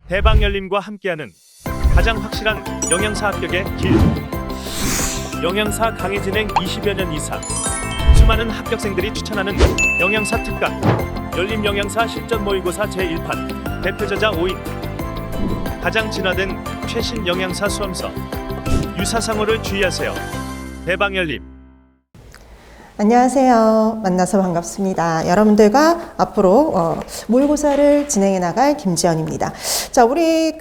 대방열림과 함께하는 가장 확실한 영양사 합격의 길. 영양사 강의 진행 20여 년 이상, 수많은 합격생들이 추천하는 영양사 특강 열림 영양사 실전 모의고사 제1판 대표저자 5인, 가장 진화된 최신 영양사 수험서. 유사상호를 주의하세요. 대방열림. 안녕하세요. 만나서 반갑습니다. 여러분들과 앞으로 모의고사를 진행해 나갈 김지연입니다. 자, 우리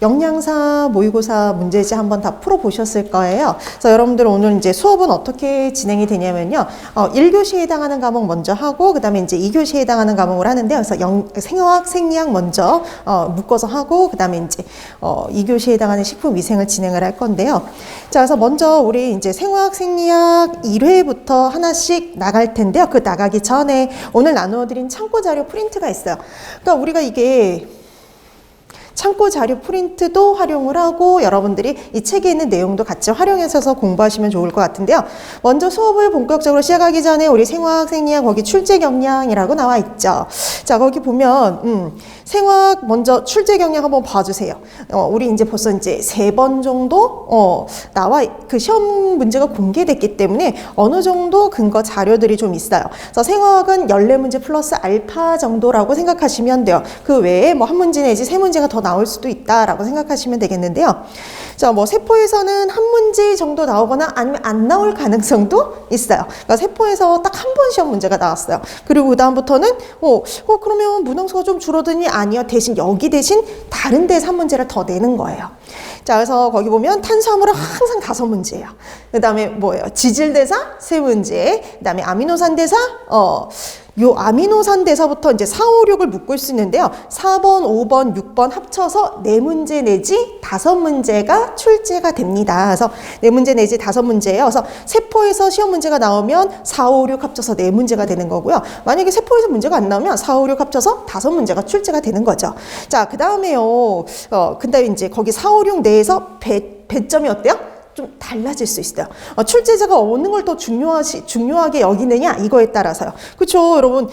영양사 모의고사 문제지 한번 다 풀어보셨을 거예요. 그래서 여러분들 오늘 이제 수업은 어떻게 진행이 되냐면요. 1교시에 해당하는 과목 먼저 하고, 그 다음에 이제 2교시에 해당하는 과목을 하는데요. 그래서 생화학, 생리학 먼저 묶어서 하고, 그 다음에 이제 2교시에 해당하는 식품위생을 진행을 할 건데요. 자, 그래서 먼저 우리 이제 생화학, 생리학 1회부터 하나씩 나갈 텐데요. 그 나가기 전에 오늘 나누어드린 참고 자료 프린트가 있어요. 그러니까 우리가 이게 참고 자료 프린트도 활용을 하고 여러분들이 이 책에 있는 내용도 같이 활용해서 공부하시면 좋을 것 같은데요. 먼저 수업을 본격적으로 시작하기 전에 우리 생화학, 생리학 거기 출제 경량이라고 나와 있죠. 자, 거기 보면 생화학 먼저 출제 경량 한번 봐주세요. 우리 이제 벌써 이제 3번 정도 나와 그 시험 문제가 공개됐기 때문에 어느 정도 근거 자료들이 좀 있어요. 그래서 생화학은 14문제 플러스 알파 정도라고 생각하시면 돼요. 그 외에 뭐 한 문제 내지 3문제가 더 나올 수도 있다라고 생각하시면 되겠는데요. 자, 뭐 세포에서는 한 문제 정도 나오거나 아니면 안 나올 가능성도 있어요. 그러니까 세포에서 딱 한 번 시험 문제가 나왔어요. 그리고 그 다음부터는 그러면 문항수가 좀 줄어드니 아니요. 대신 여기 대신 다른 데서 한 문제를 더 내는 거예요. 자, 그래서 거기 보면 탄수화물은 항상 5문제예요. 그 다음에 뭐예요? 지질대사 3문제, 그 다음에 아미노산 대사, 요 아미노산 대사부터 이제 4, 5, 6을 묶을 수 있는데요. 4번, 5번, 6번 합쳐서 4문제 내지 5문제가 출제가 됩니다. 그래서 4문제 내지 5문제예요. 그래서 세포에서 시험 문제가 나오면 4, 5, 6 합쳐서 4문제가 되는 거고요. 만약에 세포에서 문제가 안 나오면 4, 5, 6 합쳐서 5문제가 출제가 되는 거죠. 자, 그 다음에요. 근데 이제 거기 4, 5, 6 내에서 배점이 어때요? 좀 달라질 수 있어요. 출제자가 어느 걸 더 중요하게 여기느냐 이거에 따라서요. 그렇죠, 여러분.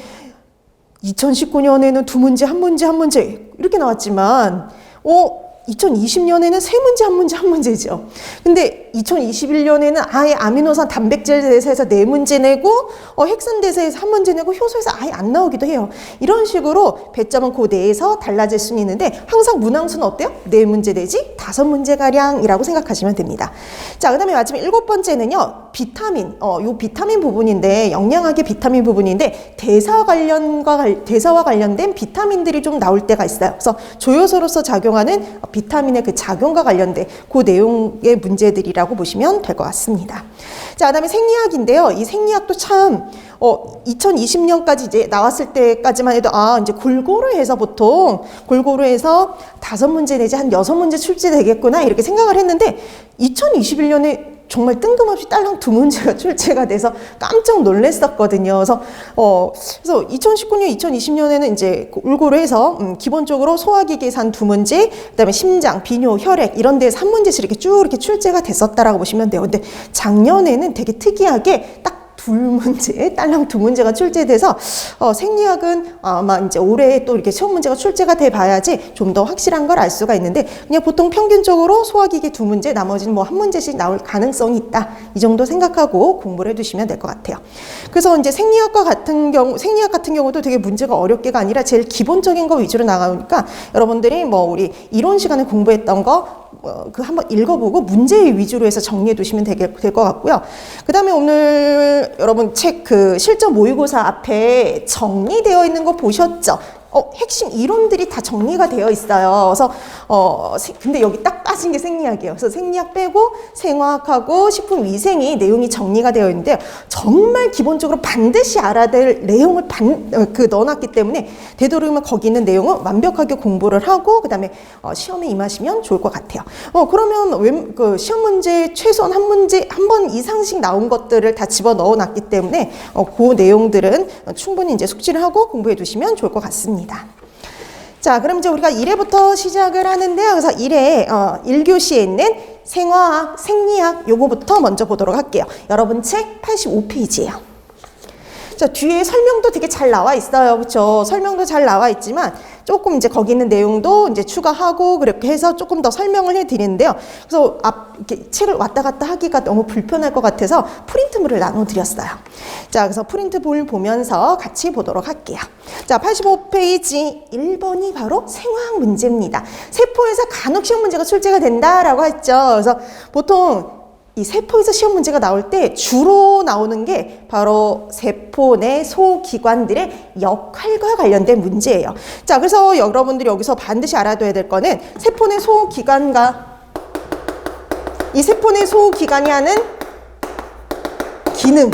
2019년에는 2문제, 한 문제 이렇게 나왔지만 2020년에는 3문제, 한 문제죠. 근데 2021년에는 아예 아미노산 단백질 대사에서 4문제 내고 핵산 대사에서 1문제 내고 효소에서 아예 안 나오기도 해요. 이런 식으로 배점은 그 내에서 달라질 수는 있는데 항상 문항수는 어때요? 4문제 내지 5문제가량이라고 생각하시면 됩니다. 자, 그 다음에 마지막 7번째는요. 비타민, 요 비타민 부분인데 영양학의 비타민 부분인데 대사와 관련된 비타민들이 좀 나올 때가 있어요. 그래서 조효소로서 작용하는 비타민의 그 작용과 관련된 그 내용의 문제들이라고 보시면 될 것 같습니다. 자, 그다음에 생리학인데요. 이 생리학도 참 2020년까지 이제 나왔을 때까지만 해도 이제 골고루 해서 5문제 내지 한 6문제 출제되겠구나 이렇게 생각을 했는데 2021년에 정말 뜬금없이 딸랑 2문제가 출제가 돼서 깜짝 놀랐었거든요. 그래서 2019년, 2020년에는 이제 골고루 해서 기본적으로 소화기계산 2문제, 그다음에 심장, 비뇨, 혈액 이런 데서 3문제씩 이렇게 쭉 이렇게 출제가 됐었다라고 보시면 돼요. 근데 작년에는 되게 특이하게 딱 2문제, 딸랑 2문제가 출제돼서 생리학은 아마 이제 올해 또 이렇게 시험 문제가 출제가 돼 봐야지 좀 더 확실한 걸 알 수가 있는데 그냥 보통 평균적으로 소화기계 2문제, 나머지는 뭐 1문제씩 나올 가능성이 있다. 이 정도 생각하고 공부를 해두시면 될 것 같아요. 그래서 이제 생리학 같은 경우도 되게 문제가 어렵게가 아니라 제일 기본적인 거 위주로 나가니까 여러분들이 뭐 우리 이론 시간에 공부했던 거 한번 읽어보고 문제 위주로 해서 정리해 두시면 될 것 같고요. 그 다음에 오늘 여러분 책 실전 모의고사 앞에 정리되어 있는 거 보셨죠? 핵심 이론들이 다 정리가 되어 있어요. 그래서 근데 여기 딱 빠진 게 생리학이에요. 그래서 생리학 빼고 생화학하고 식품위생이 내용이 정리가 되어 있는데 정말 기본적으로 반드시 알아야 될 내용을 넣어놨기 때문에 되도록이면 거기 있는 내용은 완벽하게 공부를 하고 그 다음에 시험에 임하시면 좋을 것 같아요. 그러면 시험 문제 최소한 한 번 이상씩 나온 것들을 다 집어 넣어놨기 때문에 그 내용들은 충분히 이제 숙지를 하고 공부해 두시면 좋을 것 같습니다. 자, 그럼 이제 우리가 1회부터 시작을 하는데요. 그래서 1교시에 있는 생화학, 생리학 요거부터 먼저 보도록 할게요. 여러분 책 85페이지예요. 자, 뒤에 설명도 되게 잘 나와 있어요. 그렇죠? 설명도 잘 나와 있지만 조금 이제 거기 있는 내용도 이제 추가하고 그렇게 해서 조금 더 설명을 해드리는데요. 그래서 이렇게 책을 왔다 갔다 하기가 너무 불편할 것 같아서 프린트물을 나눠드렸어요. 자, 그래서 프린트물 보면서 같이 보도록 할게요. 자, 85페이지 1번이 바로 생화학 문제입니다. 세포에서 간혹 시험 문제가 출제가 된다라고 했죠. 그래서 보통 이 세포에서 시험 문제가 나올 때 주로 나오는 게 바로 세포 내 소기관들의 역할과 관련된 문제예요. 자, 그래서 여러분들이 여기서 반드시 알아둬야 될 거는 세포 내 소기관과 이 세포 내 소기관이 하는 기능,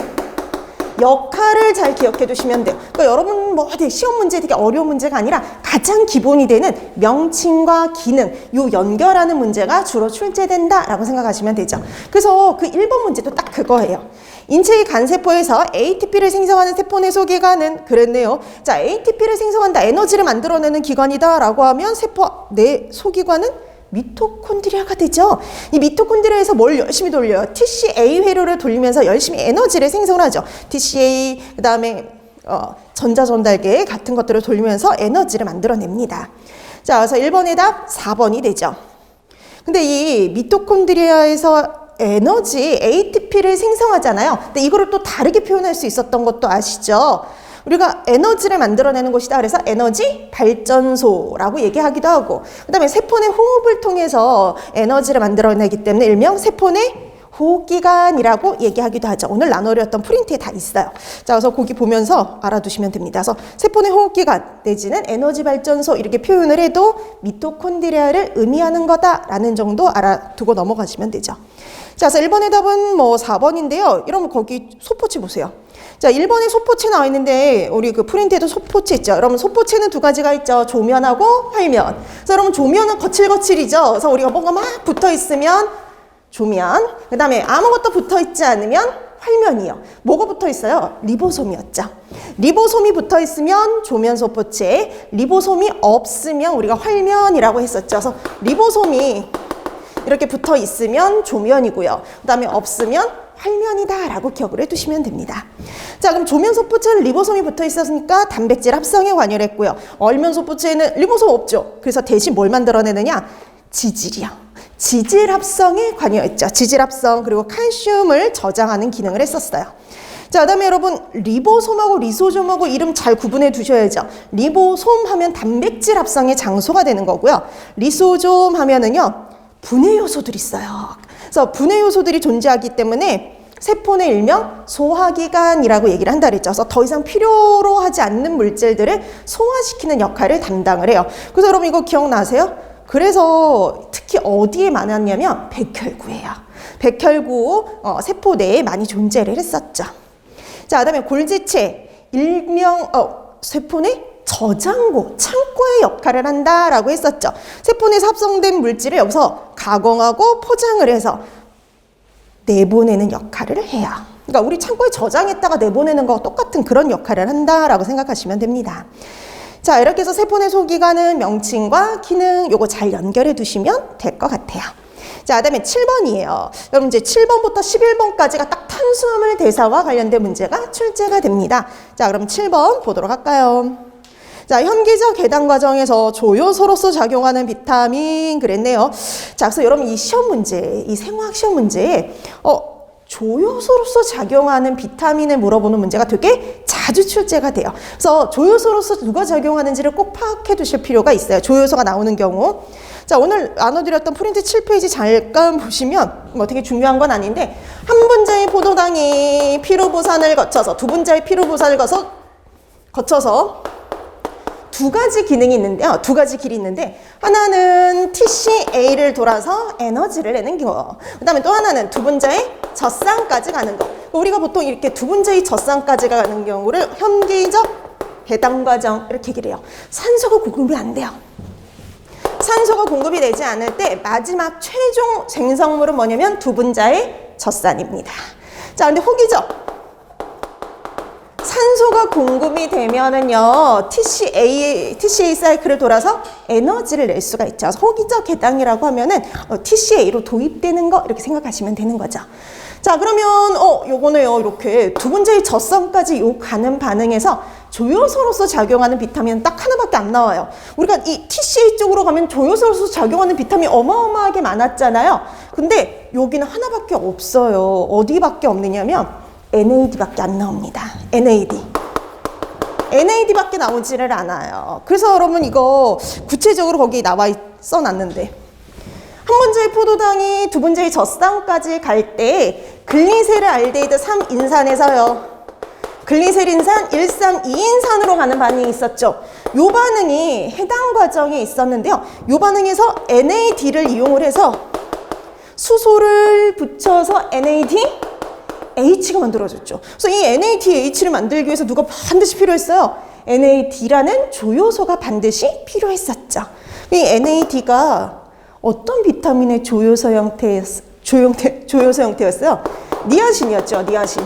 역할을 잘 기억해 두시면 돼요. 그러니까 여러분 뭐 되게 시험 문제 되게 어려운 문제가 아니라 가장 기본이 되는 명칭과 기능, 요 연결하는 문제가 주로 출제된다라고 생각하시면 되죠. 그래서 그 1번 문제도 딱 그거예요. 인체의 간세포에서 ATP를 생성하는 세포 내 소기관은 그랬네요. 자, ATP를 생성한다, 에너지를 만들어내는 기관이다라고 하면 세포 내 소기관은 미토콘드리아가 되죠. 이 미토콘드리아에서 뭘 열심히 돌려요? TCA 회로를 돌리면서 열심히 에너지를 생성을 하죠. TCA, 그 다음에 전자전달계 같은 것들을 돌리면서 에너지를 만들어냅니다. 자, 그래서 1번의 답 4번이 되죠. 근데 이 미토콘드리아에서 에너지 ATP를 생성하잖아요. 근데 이거를 또 다르게 표현할 수 있었던 것도 아시죠? 우리가 에너지를 만들어내는 곳이다. 그래서 에너지 발전소라고 얘기하기도 하고, 그 다음에 세포 내 호흡을 통해서 에너지를 만들어내기 때문에 일명 세포 내 호흡기관이라고 얘기하기도 하죠. 오늘 나눠드렸던 프린트에 다 있어요. 자, 그래서 거기 보면서 알아두시면 됩니다. 그래서 세포 내 호흡기관 내지는 에너지 발전소 이렇게 표현을 해도 미토콘드리아를 의미하는 거다라는 정도 알아두고 넘어가시면 되죠. 자, 그래서 1번의 답은 뭐 4번인데요. 이러면 거기 소포체 보세요. 자, 1번에 소포체 나와 있는데 우리 그 프린트에도 소포체 있죠. 여러분 소포체는 두 가지가 있죠. 조면하고 활면. 그래서 여러분 조면은 거칠거칠이죠. 그래서 우리가 뭔가 막 붙어 있으면 조면, 그 다음에 아무것도 붙어 있지 않으면 활면이요. 뭐가 붙어 있어요? 리보솜이었죠. 리보솜이 붙어 있으면 조면 소포체, 리보솜이 없으면 우리가 활면이라고 했었죠. 그래서 리보솜이 이렇게 붙어 있으면 조면이고요. 그 다음에 없으면 활면이다 라고 기억을 해두시면 됩니다. 자, 그럼 조면 소포체는 리보솜이 붙어 있었으니까 단백질 합성에 관여를 했고요. 얼면 소포체에는 리보솜 없죠. 그래서 대신 뭘 만들어내느냐? 지질이요. 지질 합성에 관여했죠. 지질 합성, 그리고 칼슘을 저장하는 기능을 했었어요. 자, 그다음에 여러분 리보솜하고 리소솜하고 이름 잘 구분해 두셔야죠. 리보솜 하면 단백질 합성의 장소가 되는 거고요. 리소솜 하면은요 분해 요소들이 있어요. 그래서 분해 요소들이 존재하기 때문에 세포 내 일명 소화기관이라고 얘기를 한다 그랬죠. 그래서 더 이상 필요로 하지 않는 물질들을 소화시키는 역할을 담당을 해요. 그래서 여러분 이거 기억나세요? 그래서 특히 어디에 많았냐면 백혈구예요. 백혈구 세포 내에 많이 존재를 했었죠. 자, 그다음에 골지체 일명 세포 내 저장고, 창고의 역할을 한다라고 했었죠. 세포 내에서 합성된 물질을 여기서 가공하고 포장을 해서 내보내는 역할을 해요. 그러니까 우리 창고에 저장했다가 내보내는 거와 똑같은 그런 역할을 한다라고 생각하시면 됩니다. 자, 이렇게 해서 세포 내 소기관은 명칭과 기능 요거 잘 연결해 두시면 될 것 같아요. 자, 그다음에 7번이에요. 여러분 이제 7번부터 11번까지가 딱 탄수화물 대사와 관련된 문제가 출제가 됩니다. 자, 그럼 7번 보도록 할까요? 자, 현기적 해당 과정에서 조효소로서 작용하는 비타민 그랬네요. 자, 그래서 여러분 이 시험 문제, 이 생화학 시험 문제에 조효소로서 작용하는 비타민을 물어보는 문제가 되게 자주 출제가 돼요. 그래서 조효소로서 누가 작용하는지를 꼭 파악해 두실 필요가 있어요. 조효소가 나오는 경우. 자, 오늘 나눠드렸던 프린트 7페이지 잠깐 보시면 뭐 되게 중요한 건 아닌데 한 분자의 포도당이 피루부산을 거쳐서 두 분자의 피루부산을 거쳐서 두 가지 기능이 있는데요. 두 가지 길이 있는데 하나는 TCA를 돌아서 에너지를 내는 거. 그 다음에 또 하나는 두 분자의 젖산까지 가는 거. 우리가 보통 이렇게 두 분자의 젖산까지 가는 경우를 현기적 해당 과정 이렇게 얘기를 해요. 산소가 공급이 안 돼요. 산소가 공급이 되지 않을 때 마지막 최종 생성물은 뭐냐면 두 분자의 젖산입니다. 자, 근데 호기적 산소가 공급이 되면은요, TCA 사이클을 돌아서 에너지를 낼 수가 있죠. 호기적 해당이라고 하면은 TCA로 도입되는 거 이렇게 생각하시면 되는 거죠. 자, 그러면 요거네요. 이렇게 두 분자의 젖산까지 요 가는 반응에서 조효소로서 작용하는 비타민은 딱 하나밖에 안 나와요. 우리가 이 TCA 쪽으로 가면 조효소로서 작용하는 비타민이 어마어마하게 많았잖아요. 근데 여기는 하나밖에 없어요. 어디밖에 없느냐면 NAD밖에 안 나옵니다. NAD밖에 나오지를 않아요. 그래서 여러분 이거 구체적으로 거기 써놨는데 한 번째의 포도당이 두 번째의 젖산까지 갈 때 글리세르 알데히드 3인산에서요. 글리세린산 1,3,2인산으로 가는 반응이 있었죠. 요 반응이 해당 과정에 있었는데요. 요 반응에서 NAD를 이용을 해서 수소를 붙여서 NADH가 만들어졌죠. 그래서 이 NADH를 만들기 위해서 누가 반드시 필요했어요? NAD라는 조효소가 반드시 필요했었죠. 이 NAD가 어떤 비타민의 조효소 형태였어요? 니아신이었죠, 니아신.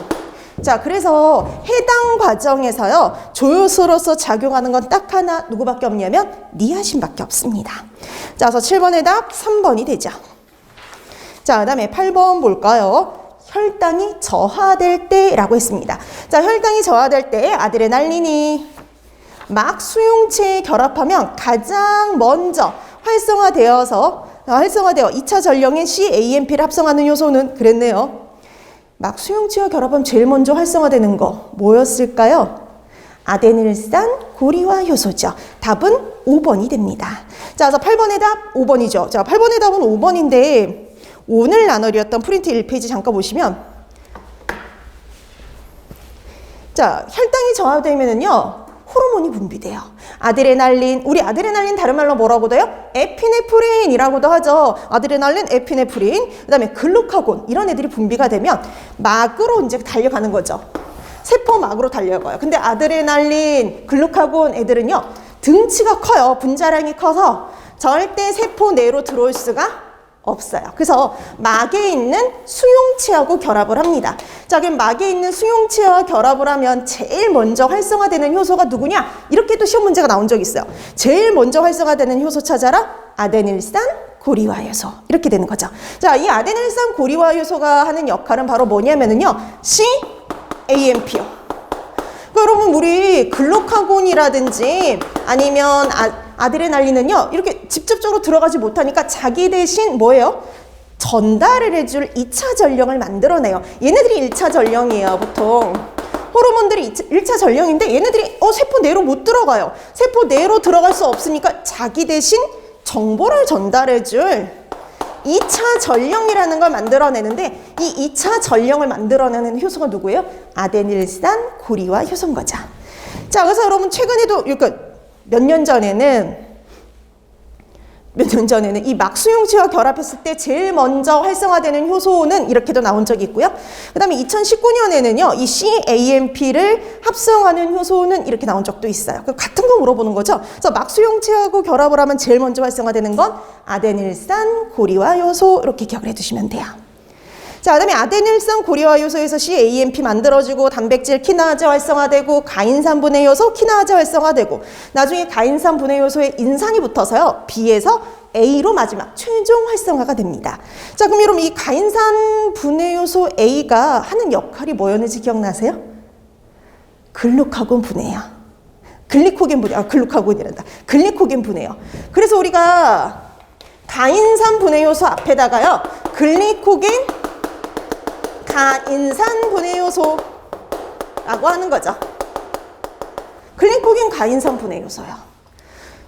자, 그래서 해당 과정에서요, 조효소로서 작용하는 건 딱 하나, 누구밖에 없냐면 니아신밖에 없습니다. 자, 그래서 7번의 답 3번이 되죠. 자, 그 다음에 8번 볼까요? 혈당이 저하될 때라고 했습니다. 자, 혈당이 저하될 때 아드레날린이 막 수용체에 결합하면 가장 먼저 활성화되어 2차 전령의 CAMP를 합성하는 요소는 그랬네요. 막 수용체와 결합하면 제일 먼저 활성화되는 거 뭐였을까요? 아데닐산 고리화 효소죠. 답은 5번이 됩니다. 자, 그래서 8번의 답 5번이죠. 자, 8번의 답은 5번인데 오늘 나눠드렸던 프린트 1페이지 잠깐 보시면 자, 혈당이 저하되면은요 호르몬이 분비돼요. 아드레날린, 우리 아드레날린 다른 말로 뭐라고 해요? 에피네프린이라고도 하죠. 아드레날린, 에피네프린, 그 다음에 글루카곤 이런 애들이 분비가 되면 막으로 이제 달려가는 거죠. 세포막으로 달려가요. 근데 아드레날린, 글루카곤 애들은요 등치가 커요. 분자량이 커서 절대 세포 내로 들어올 수가 없어요. 그래서 막에 있는 수용체하고 결합을 합니다. 자, 그럼 막에 있는 수용체와 결합을 하면 제일 먼저 활성화되는 효소가 누구냐? 이렇게 또 시험 문제가 나온 적이 있어요. 제일 먼저 활성화되는 효소 찾아라. 아데닐산 고리화 효소. 이렇게 되는 거죠. 자, 이 아데닐산 고리화 효소가 하는 역할은 바로 뭐냐면은요. CAMP요. 여러분 우리 글루카곤이라든지 아니면 아드레날린은요 이렇게 직접적으로 들어가지 못하니까 자기 대신 뭐예요? 전달을 해줄 2차 전령을 만들어내요. 얘네들이 1차 전령이에요. 보통 호르몬들이 1차 전령인데 얘네들이 세포 내로 못 들어가요. 세포 내로 들어갈 수 없으니까 자기 대신 정보를 전달해줄 2차 전령이라는 걸 만들어내는데 이 2차 전령을 만들어내는 효소가 누구예요? 아데닐산 고리화 효소인 거죠. 자, 그래서 여러분 최근에도 그러니까 몇 년 전에는 이 막수용체와 결합했을 때 제일 먼저 활성화되는 효소는 이렇게도 나온 적이 있고요. 그 다음에 2019년에는요, 이 CAMP를 합성하는 효소는 이렇게 나온 적도 있어요. 같은 거 물어보는 거죠. 그래서 막수용체하고 결합을 하면 제일 먼저 활성화되는 건 아데닐산 고리화 효소 이렇게 기억을 해두시면 돼요. 자, 그 다음에 아데닐산 고리화 효소에서 CAMP 만들어지고 단백질 키나아제 활성화되고 가인산 분해 효소 키나아제 활성화되고 나중에 가인산 분해 효소에 인산이 붙어서요. B에서 A로 마지막 최종 활성화가 됩니다. 자, 그럼 여러분 이 가인산 분해 효소 A가 하는 역할이 뭐였는지 기억나세요? 글루카곤 분해요. 글리코겐 분해, 글루카곤이란다. 글리코겐 분해요. 그래서 우리가 가인산 분해 효소 앞에다가요. 글리코겐 가인산 분해 요소라고 하는 거죠. 글리코겐 가인산 분해 요소요.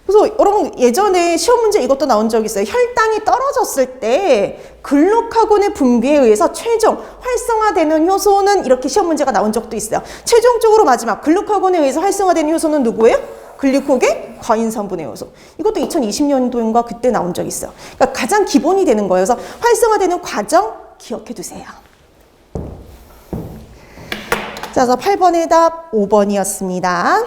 그래서 여러분 예전에 시험 문제 이것도 나온 적이 있어요. 혈당이 떨어졌을 때 글루카곤의 분비에 의해서 최종 활성화되는 효소는 이렇게 시험 문제가 나온 적도 있어요. 최종적으로 마지막 글루카곤에 의해서 활성화되는 효소는 누구예요? 글리코겐 가인산 분해 요소. 이것도 2020년도인가 그때 나온 적이 있어요. 그러니까 가장 기본이 되는 거예요. 그래서 활성화되는 과정 기억해 두세요. 자, 그래서 8번의 답 5번이었습니다.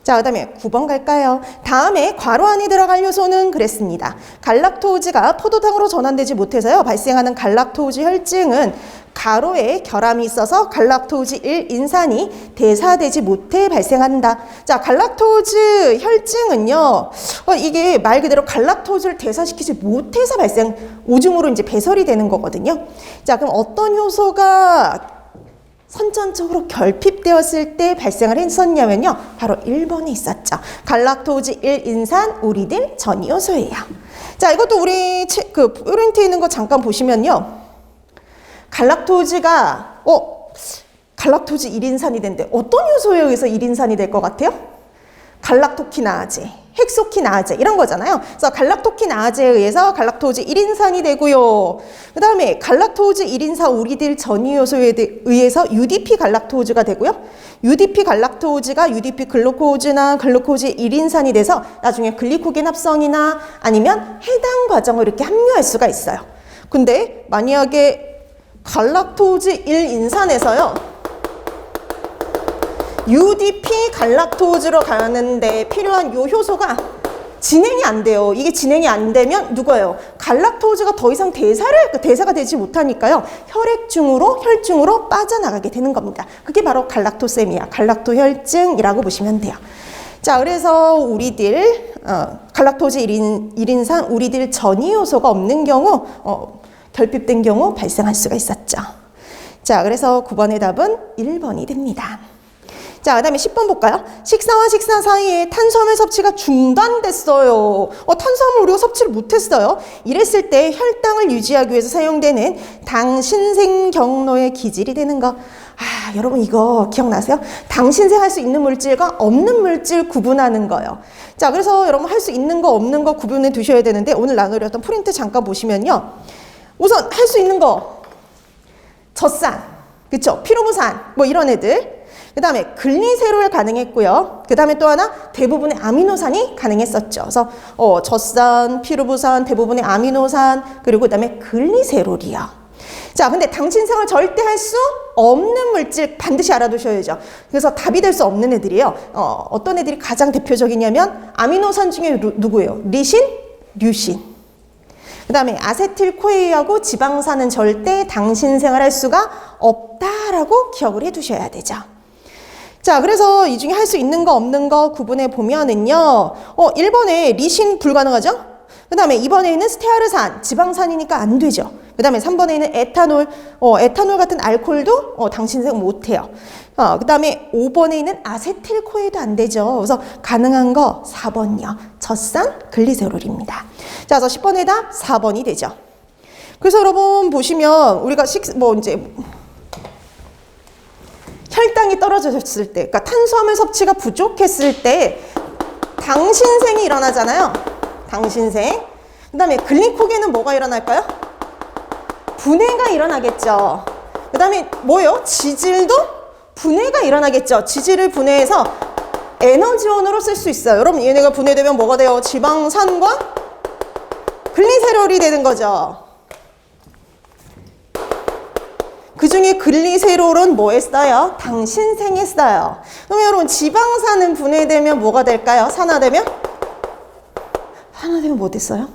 자, 그 다음에 9번 갈까요? 다음에 괄호 안에 들어갈 요소는 그랬습니다. 갈락토우즈가 포도당으로 전환되지 못해서요. 발생하는 갈락토우즈 혈증은 가로에 결함이 있어서 갈락토우즈 1인산이 대사되지 못해 발생한다. 자, 갈락토우즈 혈증은요. 이게 말 그대로 갈락토우즈를 대사시키지 못해서 오줌으로 이제 배설이 되는 거거든요. 자, 그럼 어떤 효소가 선천적으로 결핍되었을 때 발생을 했었냐면요. 바로 1번에 있었죠. 갈락토즈 1인산 우리딜 전이효소예요. 자, 이것도 우리 프린트에 있는 거 잠깐 보시면요. 갈락토즈가 갈락토즈 1인산이 된대. 어떤 요소에 의해서 1인산이 될 것 같아요? 갈락토키나아제, 헥소키나아제 이런 거잖아요. 그래서 갈락토키나아제에 의해서 갈락토즈 1인산이 되고요. 그 다음에 갈락토즈 1인산 우리딜 전이효소에 의해서 UDP 갈락토즈가 되고요. UDP 갈락토즈가 UDP 글루코즈나 글루코즈 1인산이 돼서 나중에 글리코겐 합성이나 아니면 해당 과정을 이렇게 함유할 수가 있어요. 근데 만약에 갈락토즈 1인산에서요. UDP 갈락토즈로 가는데 필요한 요 효소가 진행이 안 돼요. 이게 진행이 안 되면 누구예요? 갈락토즈가 더 이상 대사가 되지 못하니까요. 혈중으로 빠져나가게 되는 겁니다. 그게 바로 갈락토세미아, 갈락토혈증이라고 보시면 돼요. 자, 그래서 우리딜 갈락토즈 1인산 우리딜 전이효소가 없는 경우 결핍된 경우 발생할 수가 있었죠. 자, 그래서 9번의 답은 1번이 됩니다. 자, 그 다음에 10번 볼까요? 식사와 식사 사이에 탄수화물 섭취가 중단됐어요. 탄수화물 우리가 섭취를 못했어요. 이랬을 때 혈당을 유지하기 위해서 사용되는 당 신생 경로의 기질이 되는 거. 여러분 이거 기억나세요? 당 신생할 수 있는 물질과 없는 물질 구분하는 거예요. 자, 그래서 여러분 할 수 있는 거 없는 거 구분해 두셔야 되는데 오늘 나누려던 프린트 잠깐 보시면요. 우선 할 수 있는 거 젖산, 그쵸? 피로부산 뭐 이런 애들. 그 다음에 글리세롤 가능했고요. 그 다음에 또 하나 대부분의 아미노산이 가능했었죠. 그래서 젖산, 피루부산, 대부분의 아미노산, 그리고 그 다음에 글리세롤이요. 자, 근데 당신생을 절대 할 수 없는 물질 반드시 알아두셔야죠. 그래서 답이 될 수 없는 애들이에요. 어떤 애들이 가장 대표적이냐면 아미노산 중에 누구예요? 리신, 류신. 그 다음에 아세틸코에하고 지방산은 절대 당신생을 할 수가 없다라고 기억을 해두셔야 되죠. 자, 그래서 이 중에 할 수 있는 거 없는 거 구분해 보면은요. 1번에 리신 불가능하죠? 그 다음에 2번에 있는 스테아르산, 지방산이니까 안 되죠. 그 다음에 3번에 있는 에탄올, 에탄올 같은 알코올도 당신생 못해요. 그 다음에 5번에 있는 아세틸코에도 안 되죠. 그래서 가능한 거 4번이요. 젖산, 글리세롤입니다. 자, 그래서 10번의 답 4번이 되죠. 그래서 여러분 보시면 우리가 혈당이 떨어졌을 때, 그러니까 탄수화물 섭취가 부족했을 때 당신생이 일어나잖아요. 당신생. 그 다음에 글리코겐은 뭐가 일어날까요? 분해가 일어나겠죠. 그 다음에 뭐예요? 지질도 분해가 일어나겠죠. 지질을 분해해서 에너지원으로 쓸 수 있어요. 여러분 얘네가 분해되면 뭐가 돼요? 지방산과 글리세롤이 되는 거죠. 그 중에 글리세롤은 뭐에 써요? 당신생에 써요. 그럼 여러분 지방산은 분해되면 뭐가 될까요? 산화되면 뭐 됐어요?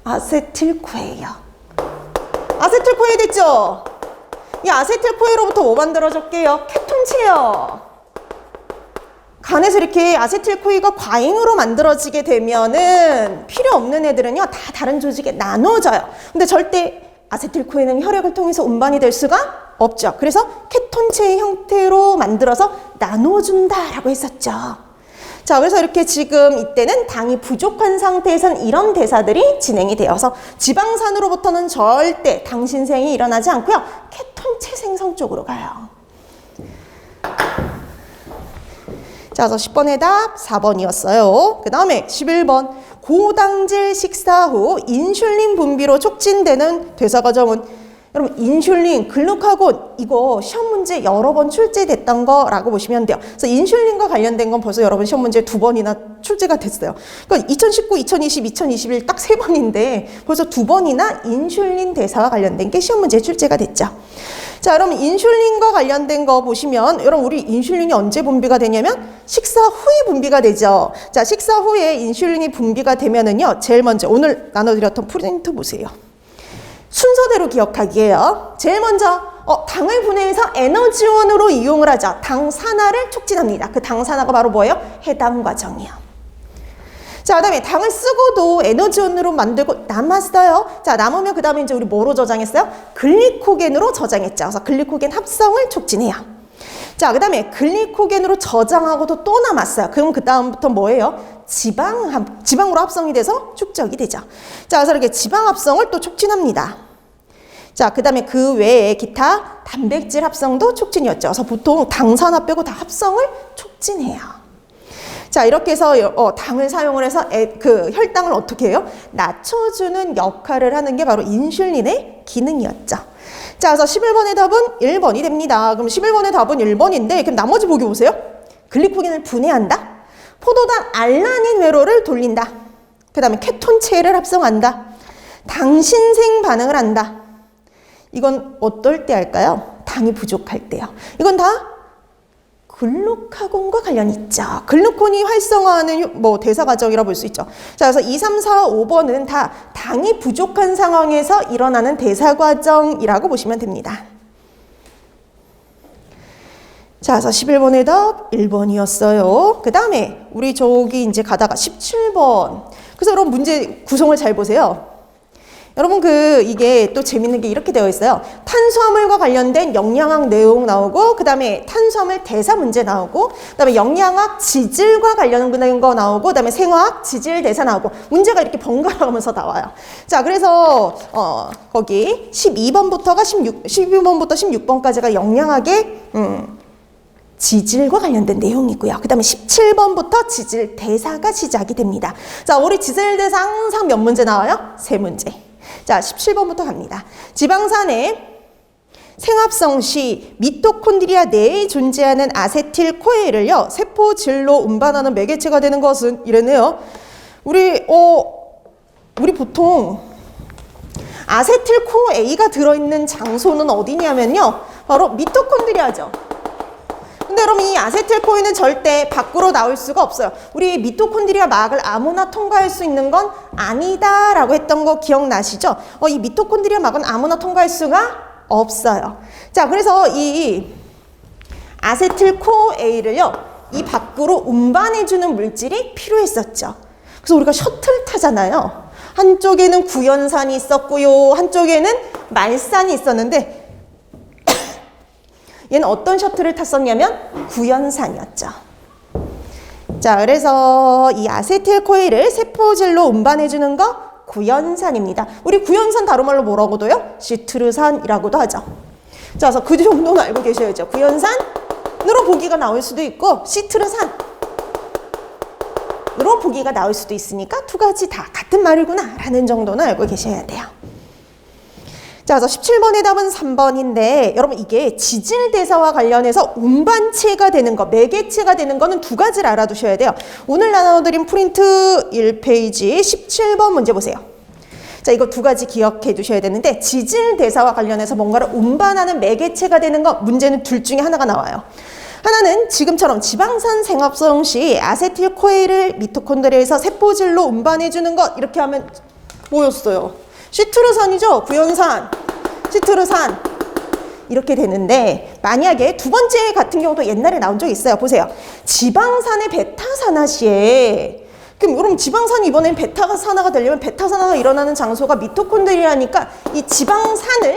아세틸코에요. 아세틸코에 됐죠? 이 아세틸코에로부터 뭐 만들어줄게요? 케톤체요. 간에서 이렇게 아세틸코에가 과잉으로 만들어지게 되면은 필요 없는 애들은요 다 다른 조직에 나눠져요. 근데 절대 아세틸코에는 혈액을 통해서 운반이 될 수가 없죠. 그래서 케톤체의 형태로 만들어서 나눠준다라고 했었죠. 자, 그래서 이렇게 지금 이때는 당이 부족한 상태에선 이런 대사들이 진행이 되어서 지방산으로부터는 절대 당신생이 일어나지 않고요. 케톤체 생성 쪽으로 가요. 자, 그래서 10번의 답 4번이었어요. 그 다음에 11번. 고당질 식사 후 인슐린 분비로 촉진되는 대사 과정은 여러분 인슐린, 글루카곤 이거 시험 문제 여러 번 출제됐던 거라고 보시면 돼요. 그래서 인슐린과 관련된 건 벌써 여러분 시험 문제 2번이나 출제가 됐어요. 그러니까 2019, 2020, 2021 딱 3번인데 벌써 2번이나 인슐린 대사와 관련된 게 시험 문제에 출제가 됐죠. 자, 여러분 인슐린과 관련된 거 보시면 여러분 우리 인슐린이 언제 분비가 되냐면 식사 후에 분비가 되죠. 자, 식사 후에 인슐린이 분비가 되면은요. 제일 먼저 오늘 나눠드렸던 프린트 보세요. 순서대로 기억하기예요. 제일 먼저 당을 분해해서 에너지원으로 이용을 하죠. 당 산화를 촉진합니다. 그 당 산화가 바로 뭐예요? 해당 과정이요. 자, 그 다음에 당을 쓰고도 에너지원으로 만들고 남았어요. 자, 남으면 그 다음에 이제 우리 뭐로 저장했어요? 글리코겐으로 저장했죠. 그래서 글리코겐 합성을 促진해요. 자, 그 다음에 글리코겐으로 저장하고도 또 남았어요. 그럼 그 다음부터 뭐예요? 지방으로 합성이 돼서 축적이 되죠. 자, 그래서 이렇게 지방 합성을 또 촉진합니다. 자, 그 다음에 그 외에 기타 단백질 합성도 촉진이었죠. 그래서 보통 당산화 빼고 다 합성을 촉진해요. 자, 이렇게 해서 당을 사용을 해서 그 혈당을 어떻게 해요? 낮춰주는 역할을 하는 게 바로 인슐린의 기능이었죠. 자, 그래서 11번의 답은 1번이 됩니다. 그럼 11번의 답은 1번인데 그럼 나머지 보기 보세요. 글리코겐을 분해한다. 포도당 알라닌 회로를 돌린다. 그 다음에 케톤체를 합성한다. 당신생 반응을 한다. 이건 어떨 때 할까요? 당이 부족할 때요. 이건 다 글루카곤과 관련이 있죠. 글루콘이 활성화하는 대사 과정이라 볼 수 있죠. 자, 그래서 2, 3, 4, 5번은 다 당이 부족한 상황에서 일어나는 대사 과정이라고 보시면 됩니다. 자, 그래서 11번의 답 1번이었어요. 그 다음에 우리 저기 이제 가다가 17번. 그래서 여러분 문제 구성을 잘 보세요. 여러분 이게 또 재밌는 게 이렇게 되어 있어요. 탄수화물과 관련된 영양학 내용 나오고 그 다음에 탄수화물 대사 문제 나오고 그 다음에 영양학 지질과 관련된 거 나오고 그 다음에 생화학 지질 대사 나오고 문제가 이렇게 번갈아 가면서 나와요. 자, 그래서 거기 12번부터 16번까지가 영양학의 지질과 관련된 내용이고요. 그 다음에 17번부터 지질 대사가 시작이 됩니다. 자, 우리 지질 대사 항상 몇 문제 나와요? 3문제. 자, 17번부터 갑니다. 지방산의 생합성 시 미토콘드리아 내에 존재하는 아세틸코에일을요, 세포질로 운반하는 매개체가 되는 것은 이랬네요. 우리 보통 아세틸코에가 들어있는 장소는 어디냐면요, 바로 미토콘드리아죠. 근데 여러분 이 아세틸코에는 절대 밖으로 나올 수가 없어요. 우리 미토콘드리아 막을 아무나 통과할 수 있는 건 아니다라고 했던 거 기억나시죠? 이 미토콘드리아 막은 아무나 통과할 수가 없어요. 자, 그래서 이 아세틸코에일을요, 이 밖으로 운반해주는 물질이 필요했었죠. 그래서 우리가 셔틀 타잖아요. 한쪽에는 구연산이 있었고요, 한쪽에는 말산이 있었는데 얘는 어떤 셔틀을 탔었냐면 구연산이었죠. 자, 그래서 이 아세틸코일을 세포질로 운반해주는 거 구연산입니다. 우리 구연산 다른 말로 뭐라고도요? 시트르산이라고도 하죠. 자, 그래서 그 정도는 알고 계셔야죠. 구연산으로 보기가 나올 수도 있고 시트르산으로 보기가 나올 수도 있으니까 두 가지 다 같은 말이구나 라는 정도는 알고 계셔야 돼요. 자, 그래서 17번의 답은 3번인데 여러분 이게 지질대사와 관련해서 운반체가 되는 거, 매개체가 되는 거는 두 가지를 알아두셔야 돼요. 오늘 나눠드린 프린트 1페이지 17번 문제 보세요. 자, 이거 두 가지 기억해 두셔야 되는데 지질대사와 관련해서 뭔가를 운반하는 매개체가 되는 거, 문제는 둘 중에 하나가 나와요. 하나는 지금처럼 지방산 생합성 시 아세틸코에일을 미토콘드리아에서 세포질로 운반해주는 것, 이렇게 하면 뭐였어요? 시트르산이죠. 구연산, 시트르산 이렇게 되는데 만약에 두 번째 같은 경우도 옛날에 나온 적이 있어요. 보세요. 지방산의 베타산화시에 그럼 여러분 지방산이 이번엔 베타산화가 되려면 베타산화가 일어나는 장소가 미토콘드리아니까 이 지방산을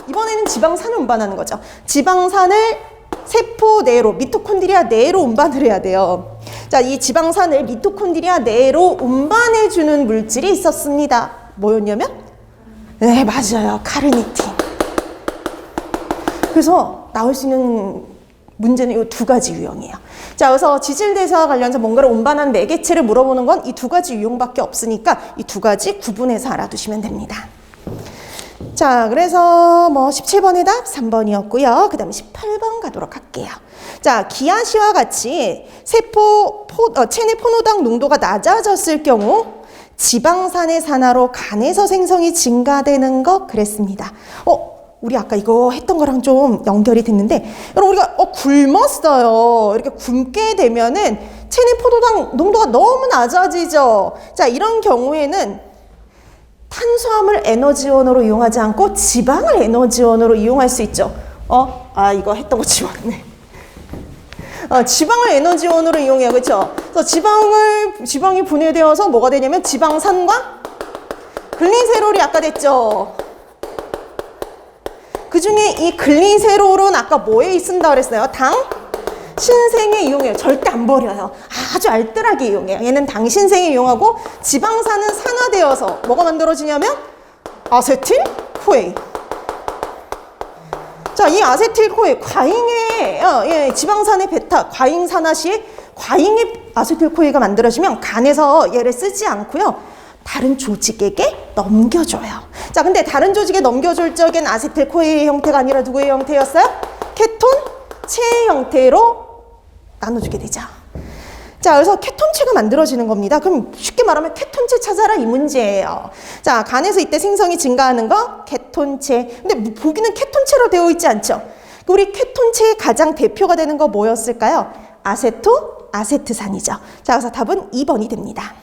이번에는 지방산을 운반하는 거죠. 지방산을 세포 내로 미토콘드리아 내로 운반을 해야 돼요. 자, 이 지방산을 미토콘드리아 내로 운반해주는 물질이 있었습니다. 뭐였냐면? 네, 맞아요. 카르니틴. 그래서 나올 수 있는 문제는 이 두 가지 유형이에요. 자, 그래서 지질대사와 관련해서 뭔가를 운반한 매개체를 물어보는 건 이 두 가지 유형밖에 없으니까 이 두 가지 구분해서 알아두시면 됩니다. 자, 그래서 17번의 답 3번이었고요. 그 다음에 18번 가도록 할게요. 자, 기아시와 같이 체내 포도당 농도가 낮아졌을 경우 지방산의 산화로 간에서 생성이 증가되는 것 그랬습니다. 우리 아까 이거 했던 거랑 좀 연결이 됐는데 여러분 우리가 굶었어요. 이렇게 굶게 되면은 체내 포도당 농도가 너무 낮아지죠. 자, 이런 경우에는 탄수화물 에너지원으로 이용하지 않고 지방을 에너지원으로 이용할 수 있죠. 이거 했던 거 지웠네. 지방을 에너지원으로 이용해요. 그렇죠? 그래서 지방이 분해되어서 뭐가 되냐면 지방산과 글리세롤이 아까 됐죠. 그 중에 이 글리세롤은 아까 뭐에 쓴다 그랬어요? 당 신생에 이용해요. 절대 안 버려요. 아주 알뜰하게 이용해요. 얘는 당 신생에 이용하고 지방산은 산화되어서 뭐가 만들어지냐면 아세틸코에. 자, 이 아세틸코에 과잉의 지방산의 베타 과잉 산화 시에 과잉의 아세틸코에가 만들어지면 간에서 얘를 쓰지 않고요. 다른 조직에게 넘겨줘요. 자, 근데 다른 조직에 넘겨줄 적엔 아세틸코에의 형태가 아니라 누구의 형태였어요? 케톤체의 형태로 나눠주게 되죠. 자, 그래서 케톤체가 만들어지는 겁니다. 그럼 쉽게 말하면 케톤체 찾아라 이 문제예요. 자, 간에서 이때 생성이 증가하는 거 케톤체. 근데 보기는 케톤체로 되어 있지 않죠? 우리 케톤체의 가장 대표가 되는 거 뭐였을까요? 아세토아세트산이죠. 자, 그래서 답은 2번이 됩니다.